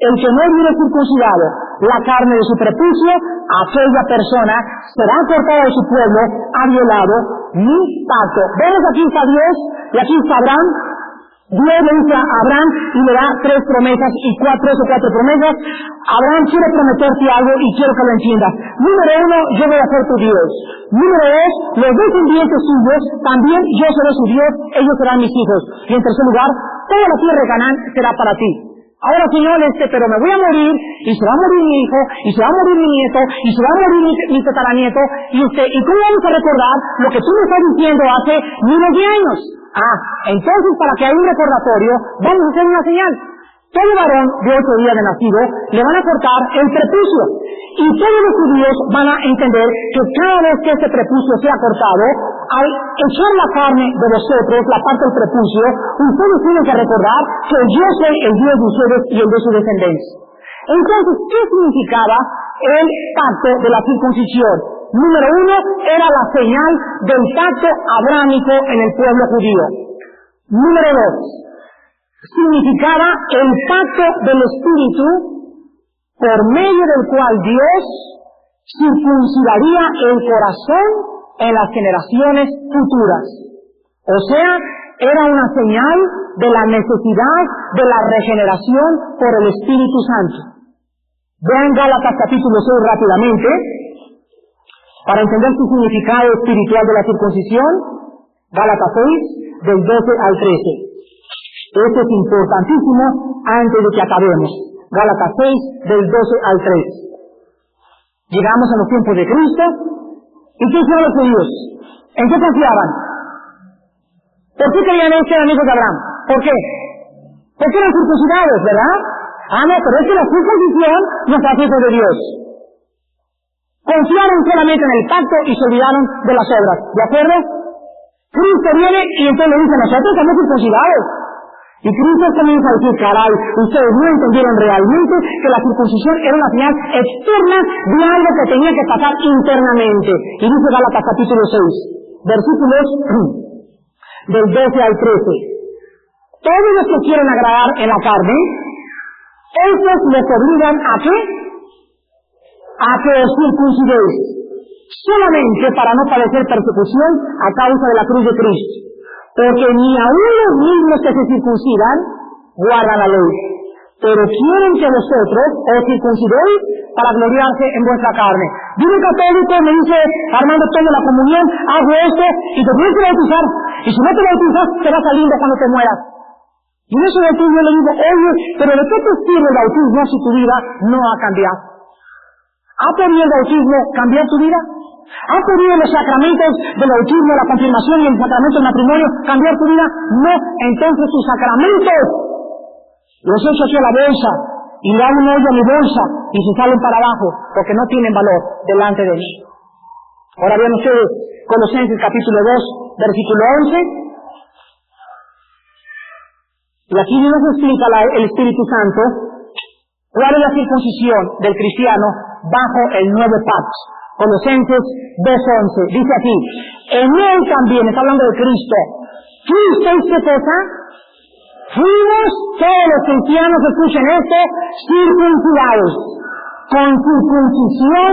el que no hubiere circuncidado la carne de su prepucio, aquella persona será cortada de su pueblo, ha violado mi pacto. ¿Vemos? Aquí está Dios y aquí está Abraham. Dios le dice a Abraham y le da 3 promesas y 4 promesas. Abraham, quiere prometerte algo y quiero que lo entiendas. Número 1, yo voy a ser tu Dios. Número 2, los descendientes suyos, también yo seré su Dios, ellos serán mis hijos. Y en tercer lugar, toda la tierra de Canaán será para ti. Ahora, Señor, pero me voy a morir, y se va a morir mi hijo, y se va a morir mi nieto, y se va a morir mi tataranieto, y cómo vamos a recordar lo que tú me estás diciendo hace miles de años. Entonces, para que haya un recordatorio, vamos a hacer una señal. Todo varón de 8 días de nacido le van a cortar el prepucio. Y todos los judíos van a entender que cada vez que este prepucio sea cortado, al echar la carne de vosotros, la parte del prepucio, ustedes tienen que recordar que yo soy el Dios de ustedes y el de su descendencia. Entonces, ¿qué significaba el pacto de la circuncisión? Número 1, era la señal del pacto abrámico en el pueblo judío. Número 2, significaba el pacto del Espíritu por medio del cual Dios circuncidaría el corazón en las generaciones futuras. O sea, era una señal de la necesidad de la regeneración por el Espíritu Santo. Vean Gálatas capítulo 6 rápidamente, para entender su significado espiritual de la circuncisión. Gálatas 6, del 12 al 13. Esto es importantísimo antes de que acabemos. Gálatas 6, del 12 al 13. Llegamos a los tiempos de Cristo. ¿Y qué hicieron los judíos? ¿En qué confiaban? ¿Por qué creían que eran hijos de Abraham? ¿Por qué? Porque eran circuncidados, ¿verdad? No, pero es que la circuncisión nos hace hijos de Dios. Confiaron solamente en el pacto y se olvidaron de las obras. ¿De acuerdo? Cristo viene y entonces le dice: nosotros somos circuncidados. Y Cristo comienza a decir: caray, ustedes no entendieron realmente que la circuncisión era una señal externa de algo que tenía que pasar internamente. Y dice Gálatas capítulo 6, versículos del 12 al 13. Todos los que quieren agradar en la carne, estos les obligan ¿a qué? A que os circuncidéis, solamente para no padecer persecución a causa de la cruz de Cristo. Porque ni aun los mismos que se circuncidan guardan la ley, pero quieren que vosotros os circuncidéis para gloriarse en vuestra carne. Viene católico, me dice: Armando, tomo la comunión, hago esto, y te tienes que bautizar, y si no te bautizas, te vas saliendo cuando te mueras. Y en ese bautismo yo le digo: oye, pero ¿de qué te sirve el bautismo si tu vida no ha cambiado? ¿Ha podido el bautismo cambiar tu vida? ¿Has podido los sacramentos del bautismo, la confirmación y el sacramento del matrimonio cambiar tu vida? No. Entonces tus sacramentos los echo aquí a la bolsa y le hago un hoyo a mi bolsa y se salen para abajo porque no tienen valor delante de mí. Ahora vean ustedes Colosenses capítulo 2, versículo 11. Y aquí nos explica el Espíritu Santo cuál es la circuncisión del cristiano bajo el nuevo pacto. Colosenses 2:11, dice aquí, en él también, está hablando de Cristo, ¿fuisteis qué cosa? Fuimos, todos los cristianos, escuchen esto, circuncidados, con circuncisión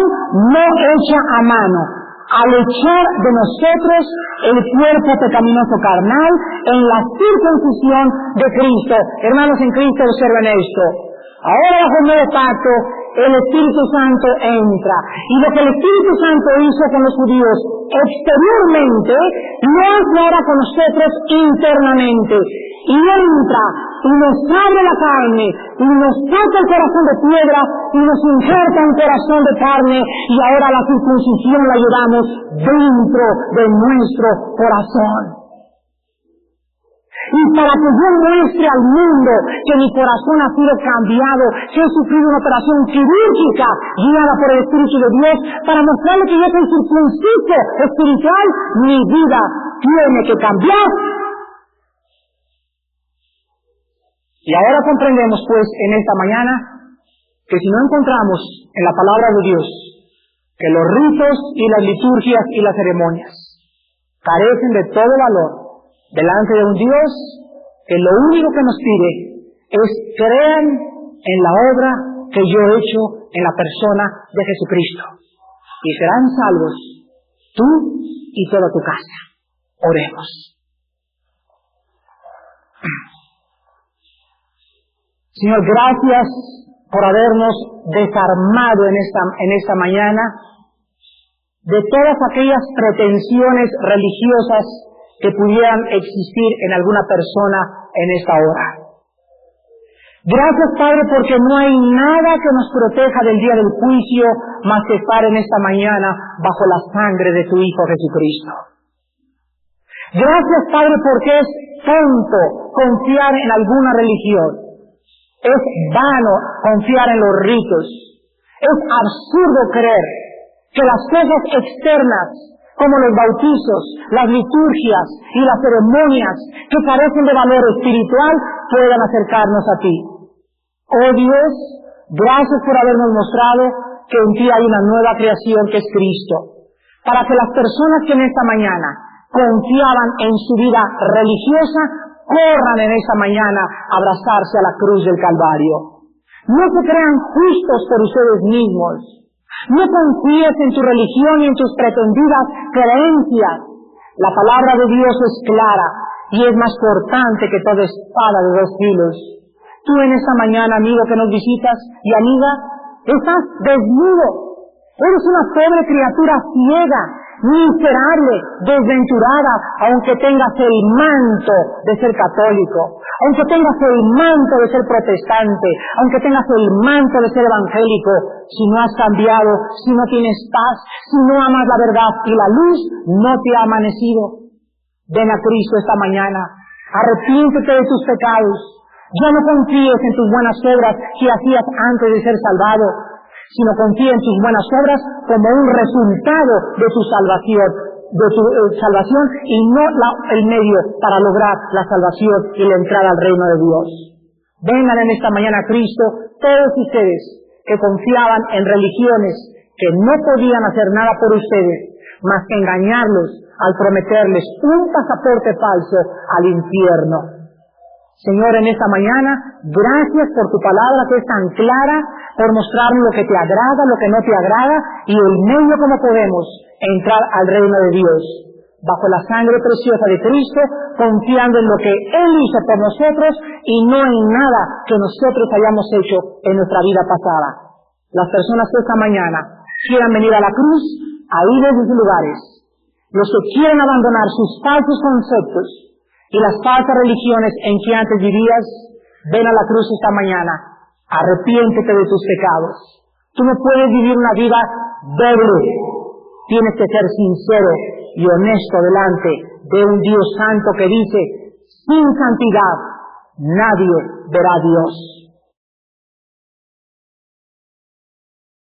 no hecha a mano, al echar de nosotros el cuerpo pecaminoso carnal en la circuncisión de Cristo. Hermanos en Cristo, observen esto. Ahora bajo el nuevo pacto, el Espíritu Santo entra. Y lo que el Espíritu Santo hizo con los judíos exteriormente, lo hace ahora con nosotros internamente. Y entra, y nos abre la carne, y nos saca el corazón de piedra, y nos injerta un corazón de carne, y ahora la circuncisión la llevamos dentro de nuestro corazón. Y para que yo muestre al mundo que mi corazón ha sido cambiado, que he sufrido una operación quirúrgica guiada por el Espíritu de Dios, para mostrarle que yo soy circunciso espiritual, mi vida tiene que cambiar. Y ahora comprendemos pues en esta mañana que si no encontramos en la palabra de Dios que los ritos y las liturgias y las ceremonias carecen de todo valor delante de un Dios que lo único que nos pide es crean en la obra que yo he hecho en la persona de Jesucristo y serán salvos tú y toda tu casa. Oremos. Señor, gracias por habernos desarmado en esta mañana de todas aquellas pretensiones religiosas que pudieran existir en alguna persona en esta hora. Gracias, Padre, porque no hay nada que nos proteja del día del juicio más que estar en esta mañana bajo la sangre de tu Hijo Jesucristo. Gracias, Padre, porque es tonto confiar en alguna religión. Es vano confiar en los ritos. Es absurdo creer que las cosas externas, como los bautizos, las liturgias y las ceremonias que carecen de valor espiritual, puedan acercarnos a ti. Oh Dios, gracias por habernos mostrado que en ti hay una nueva creación que es Cristo, para que las personas que en esta mañana confiaban en su vida religiosa, corran en esta mañana a abrazarse a la cruz del Calvario. No se crean justos por ustedes mismos. No confíes en tu religión y en tus pretendidas creencias. La palabra de Dios es clara y es más cortante que toda espada de 2 filos. Tú en esta mañana, amigo que nos visitas y amiga, estás desnudo. Eres una pobre criatura ciega, miserable, desventurada, aunque tengas el manto de ser católico, aunque tengas el manto de ser protestante, aunque tengas el manto de ser evangélico, si no has cambiado, si no tienes paz, si no amas la verdad y la luz, no te ha amanecido. Ven a Cristo esta mañana, arrepiéntete de tus pecados, ya no confíes en tus buenas obras que hacías antes de ser salvado, sino confía en tus buenas obras como un resultado de tu salvación y no el medio para lograr la salvación y la entrada al reino de Dios. Vengan en esta mañana a Cristo todos ustedes que confiaban en religiones que no podían hacer nada por ustedes, más que engañarlos al prometerles un pasaporte falso al infierno. Señor, en esta mañana, gracias por tu palabra que es tan clara, por mostrarnos lo que te agrada, lo que no te agrada, y el medio como podemos entrar al reino de Dios, bajo la sangre preciosa de Cristo, confiando en lo que Él hizo por nosotros y no en nada que nosotros hayamos hecho en nuestra vida pasada. Las personas que esta mañana quieran venir a la cruz, ahí desde sus lugares, los que quieren abandonar sus falsos conceptos y las falsas religiones en que antes vivías, ven a la cruz esta mañana, arrepiéntete de tus pecados. Tú no puedes vivir una vida doble. Tienes que ser sincero y honesto delante de un Dios santo que dice, sin santidad nadie verá a Dios.